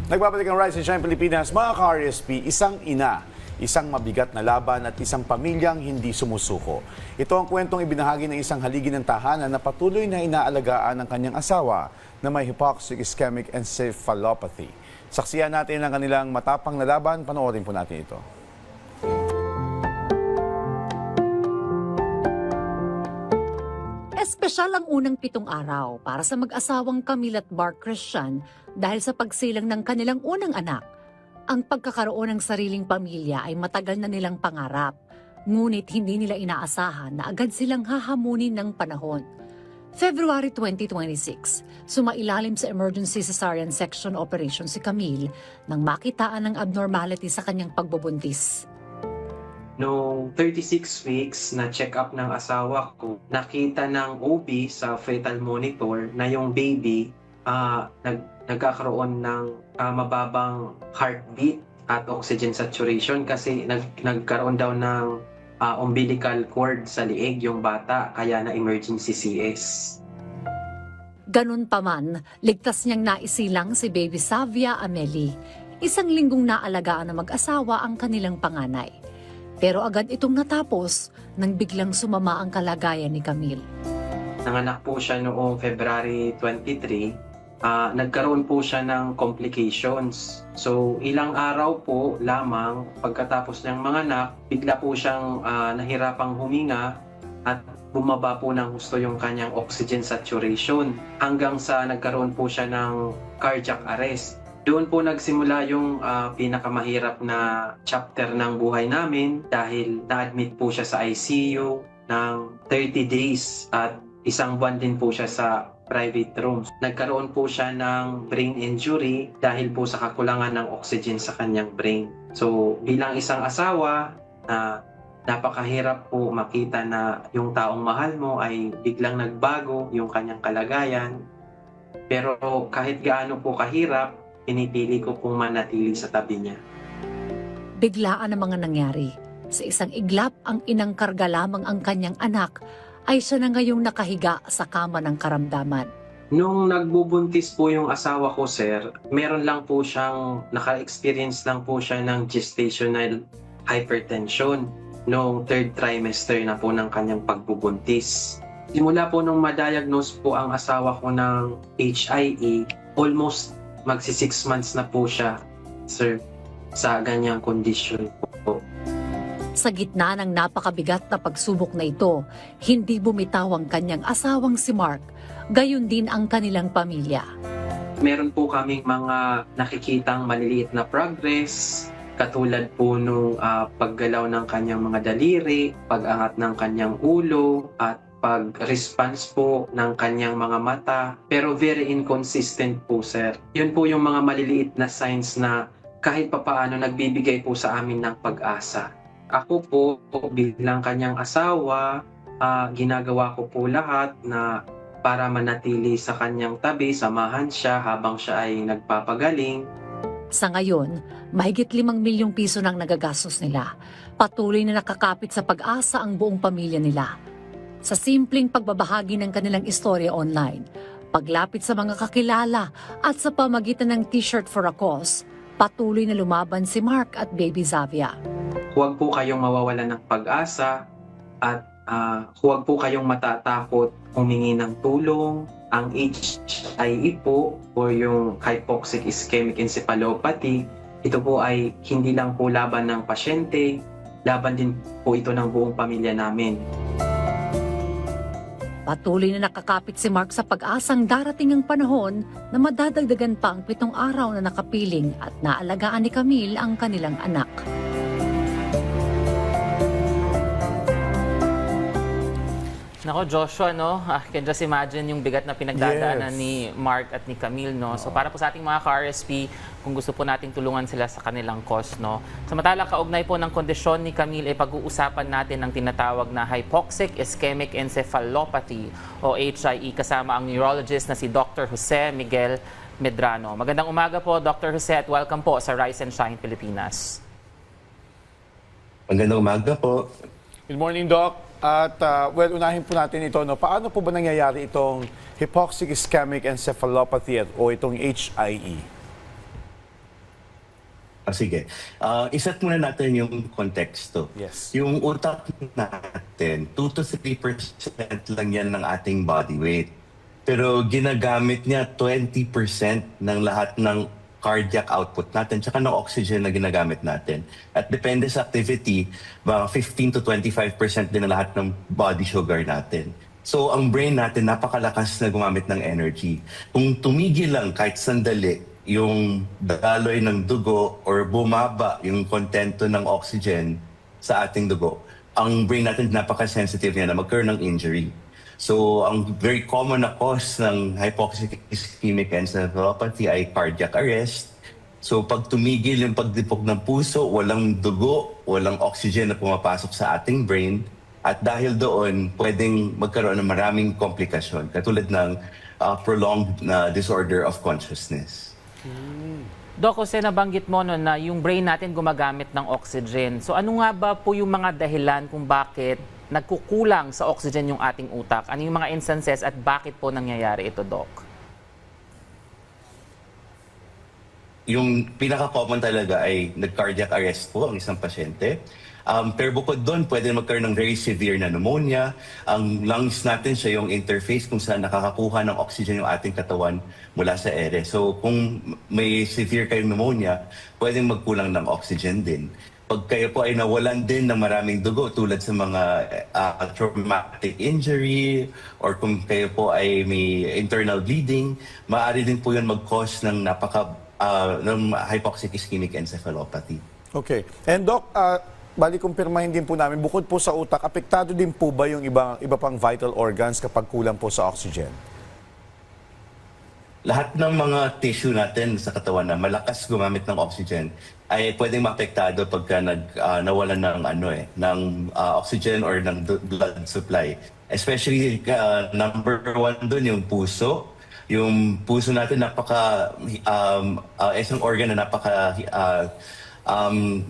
Nagbabalik ang Rise and Shine Pilipinas, mga ka-RSP, isang ina, isang mabigat na laban at isang pamilyang hindi sumusuko. Ito ang kwentong ibinahagi ng isang haligi ng tahanan na patuloy na inaalagaan ng kanyang asawa na may hypoxic ischemic encephalopathy. Saksiyan natin ang kanilang matapang na laban, panoorin po natin ito. Espesyal ang unang 7 araw para sa mag-asawang Camille at Mark Christian dahil sa pagsilang ng kanilang unang anak. Ang pagkakaroon ng sariling pamilya ay matagal na nilang pangarap, ngunit hindi nila inaasahan na agad silang hahamunin ng panahon. February 2026, sumailalim sa emergency cesarean section operation si Camille nang makitaan ng abnormality sa kanyang pagbubuntis. Noong 36 weeks na check-up ng asawa ko, nakita ng OB sa fetal monitor na yung baby nagkakaroon ng mababang heartbeat at oxygen saturation kasi nagkaroon daw ng umbilical cord sa liig yung bata kaya na emergency CS. Ganun pa man, ligtas niyang naisilang si Baby Savia Amelie. Isang linggong naalagaan na mag-asawa ang kanilang panganay. Pero agad itong natapos nang biglang sumama ang kalagayan ni Camille. Nanganak po siya noong February 23, nagkaroon po siya ng complications. So ilang araw po lamang pagkatapos niyang manganak, bigla po siyang nahirapang huminga at bumaba po ng husto yung kanyang oxygen saturation hanggang sa nagkaroon po siya ng cardiac arrest. Doon po nagsimula yung pinakamahirap na chapter ng buhay namin dahil na-admit po siya sa ICU ng 30 days at isang buwan din po siya sa private room. Nagkaroon po siya ng brain injury dahil po sa kakulangan ng oxygen sa kanyang brain. So bilang isang asawa na napakahirap po makita na yung taong mahal mo ay biglang nagbago yung kanyang kalagayan. Pero kahit gaano po kahirap, pinipili ko pong manatili sa tabi niya. Biglaan ang mga nangyari. Sa isang iglap, ang inang karga lamang ang kanyang anak ay siya na ngayong nakahiga sa kama ng karamdaman. Nung nagbubuntis po yung asawa ko, sir, meron lang po siyang, naka-experience lang po siya ng gestational hypertension noong 3rd trimester na po ng kanyang pagbubuntis. Simula po nung ma-diagnose po ang asawa ko ng HIE, almost magsi 6 months na po siya, sir, sa ganyang kondisyon po. Sa gitna ng napakabigat na pagsubok na ito, hindi bumitaw ang kanyang asawang si Mark, gayon din ang kanilang pamilya. Meron po kaming mga nakikitang maliliit na progress, katulad po nung paggalaw ng kanyang mga daliri, pag-angat ng kanyang ulo, at pag-response po ng kanyang mga mata, pero very inconsistent po, sir. Yun po yung mga maliliit na signs na kahit papaano nagbibigay po sa amin ng pag-asa. Ako po bilang kanyang asawa, ginagawa ko po lahat na para manatili sa kanyang tabi, samahan siya habang siya ay nagpapagaling. Sa ngayon, mahigit 5 milyong piso nang nagagastos nila. Patuloy na nakakapit sa pag-asa ang buong pamilya nila. Sa simpleng pagbabahagi ng kanilang istorya online, paglapit sa mga kakilala at sa pamagitan ng T-shirt for a cause, patuloy na lumaban si Mark at Baby Zavia. Huwag po kayong mawawalan ng pag-asa at huwag po kayong matatakot humingi ng tulong. Ang HIE po o yung hypoxic ischemic encephalopathy, ito po ay hindi lang po laban ng pasyente, laban din po ito ng buong pamilya namin. Patuloy na nakakapit si Mark sa pag-asang darating ang panahon na madadagdagan pa ang 7 araw na nakapiling at naalagaan ni Camille ang kanilang anak. Nako, Joshua, no? I can just imagine yung bigat na pinagdadaanan ni Mark at ni Camille, no? So para po sa ating mga ka-RSP, kung gusto po nating tulungan sila sa kanilang cause, no? Samantalang kaugnay po ng kondisyon ni Camille ay pag-uusapan natin ang tinatawag na hypoxic ischemic encephalopathy o HIE kasama ang neurologist na si Dr. Jose Miguel Medrano. Magandang umaga po, Dr. Jose, at welcome po sa Rise and Shine Pilipinas. Magandang umaga po. Good morning, Doc. At unahin po natin ito. No? Paano po ba nangyayari itong hypoxic ischemic encephalopathy o itong HIE? Sige. Isa't muna natin yung konteksto. Yes. Yung utak natin, 2 to 3% lang yan ng ating body weight. Pero ginagamit niya 20% ng lahat ng cardiac output natin tsaka ng oxygen na ginagamit natin. At depende sa activity, mga 15 to 25% din ng lahat ng body sugar natin. So ang brain natin napakalakas na gumamit ng energy. Kung tumigil lang kahit sandali yung daloy ng dugo or bumaba yung kontento ng oxygen sa ating dugo, ang brain natin napaka-sensitive niya na magkaroon ng injury. So, ang very common na cause ng hypoxic ischemic encephalopathy ay cardiac arrest. So, pag tumigil yung pagdipog ng puso, walang dugo, walang oxygen na pumapasok sa ating brain. At dahil doon, pwedeng magkaroon ng maraming komplikasyon, katulad ng prolonged disorder of consciousness. Doc, Jose, nabanggit mo no, na yung brain natin gumagamit ng oxygen. So ano nga ba po yung mga dahilan kung bakit nagkukulang sa oxygen yung ating utak? Ano yung mga instances at bakit po nangyayari ito, Doc? Yung pinaka-common talaga ay nag-cardiac arrest po ang isang pasyente. Pero bukod doon, pwede magkaroon ng very severe na pneumonia. Ang lungs natin siya yung interface kung saan nakakakuha ng oxygen yung ating katawan mula sa ere. So kung may severe kayong pneumonia, pwedeng magkulang ng oxygen din. Pag kayo po ay nawalan din ng maraming dugo tulad sa mga traumatic injury or kung kayo po ay may internal bleeding, maaari din po yun mag-cause ng ng hypoxic ischemic encephalopathy. Okay. And Doc, bali kumpirmahin din po namin, bukod po sa utak, apektado din po ba yung iba pang vital organs kapag kulang po sa oxygen? Lahat ng mga tissue natin sa katawan na malakas gumamit ng oxygen ay pwedeng maapektado pagka nawalan ng oxygen or ng blood supply. Especially number 1 doon yung puso. Yung puso natin isang organ na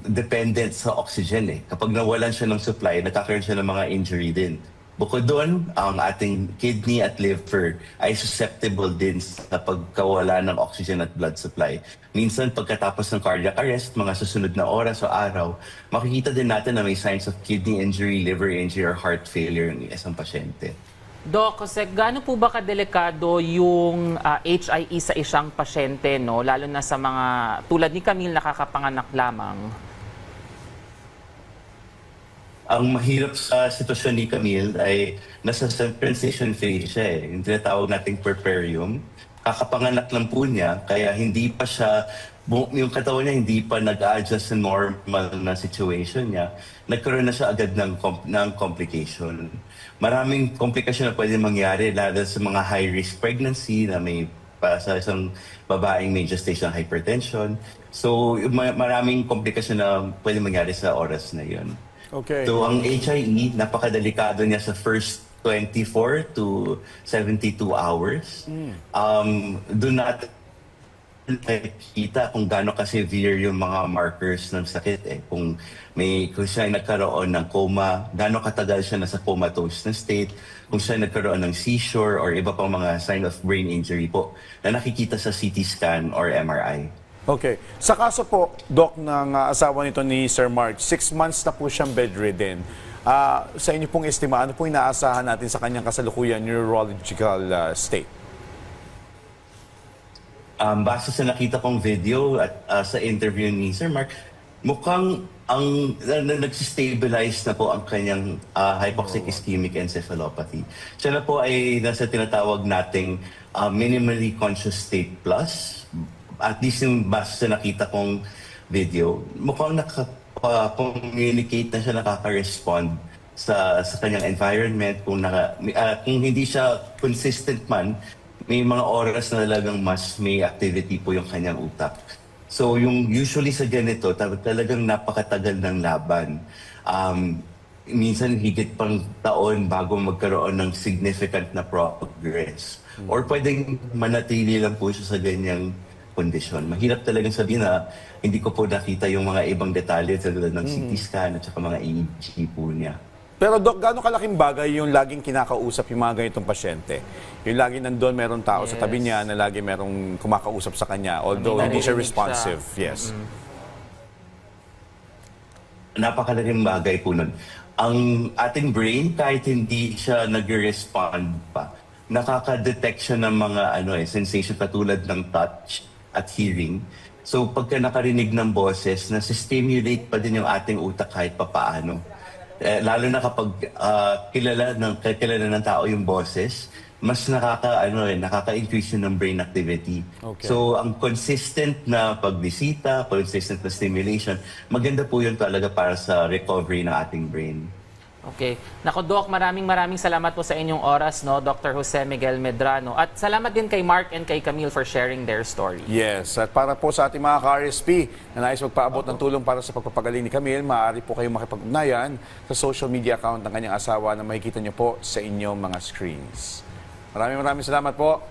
dependent sa oxygen eh. Kapag nawalan siya ng supply, nagkakaroon siya ng mga injury din. Bukod doon, ang ating kidney at liver ay susceptible din sa pagkawala ng oxygen at blood supply. Minsan, pagkatapos ng cardiac arrest, mga susunod na oras o araw, makikita din natin na may signs of kidney injury, liver injury, or heart failure ng isang pasyente. Doc, Jose, gaano po ba kadelikado yung HIE sa isang pasyente, no? Lalo na sa mga tulad ni Camille nakakapanganak lamang? Ang mahirap sa sitwasyon ni Camille ay nasa transition phase siya eh. Yung tinatawag nating puerperium. Kakapanganak lang po niya, kaya hindi pa siya, yung katawan niya hindi pa nag-adjust sa normal na situation niya. Nagkaroon na siya agad ng complication. Maraming komplikasyon na pwede mangyari lalo sa mga high-risk pregnancy na may sa isang babaeng may gestational hypertension. So maraming komplikasyon na pwede mangyari sa oras na yun. Okay. So ang HIE, napakadelikado niya sa first 24 to 72 hours. Doon natin nakikita kung gaano ka-severe yung mga markers ng sakit eh. Kung siya ay nagkaroon ng coma, gaano katagal siya nasa comatose na state, kung siya ay nagkaroon ng seizure or iba pang mga sign of brain injury po na nakikita sa CT scan or MRI. Okay. Sa kaso po, Doc, ng asawa nito ni Sir Mark, 6 months na po siyang bedridden. Sa inyo pong estima, ano pong inaasahan natin sa kanyang kasalukuyan neurological state? Base sa nakita kong video at sa interview ni Sir Mark, mukhang nagsistabilize na po ang kanyang hypoxic ischemic encephalopathy. Siya na po ay nasa tinatawag nating minimally conscious state plus. At least yung base sa nakita kong video, mukhang nakaka-communicate na siya, nakaka-respond sa kanyang environment. Kung hindi siya consistent man, may mga oras na talagang mas may activity po yung kanyang utak. So yung usually sa ganito, talagang napakatagal ng laban. Minsan higit pang taon bago magkaroon ng significant na progress. Or pwedeng manatili lang po siya sa ganyang kondisyon. Mahirap talagang sabihin na hindi ko po nakita yung mga ibang detalye tulad ng CT scan at saka mga EEG po niya. Pero Doc, gaano kalaking bagay yung laging kinakausap yung mga ganitong pasyente? Yung lagi nandun, meron tao sa tabi niya na lagi merong kumakausap sa kanya, although hindi siya responsive. Yes. napakalaking bagay po nun. Ang ating brain, kahit hindi siya nag-respond pa, nakaka-detect siya ng mga sensation katulad ng touch at hearing. So pagka nakarinig ng boses, nasi-stimulate pa din yung ating utak kahit papaano. Lalo na kapag kilala ng tao yung boses, mas nakaka-increase yun ng brain activity. Okay. So ang consistent na pagbisita, consistent na stimulation, maganda po yun talaga para sa recovery ng ating brain. Okay. Nako, Doc, maraming salamat po sa inyong oras, no, Dr. Jose Miguel Medrano. At salamat din kay Mark and kay Camille for sharing their story. Yes, at para po sa ating mga ka-RSP na nais magpaabot ng tulong para sa pagpapagaling ni Camille, maaari po kayong makipag-ugnayan sa social media account ng kanyang asawa na makikita niyo po sa inyong mga screens. Maraming salamat po.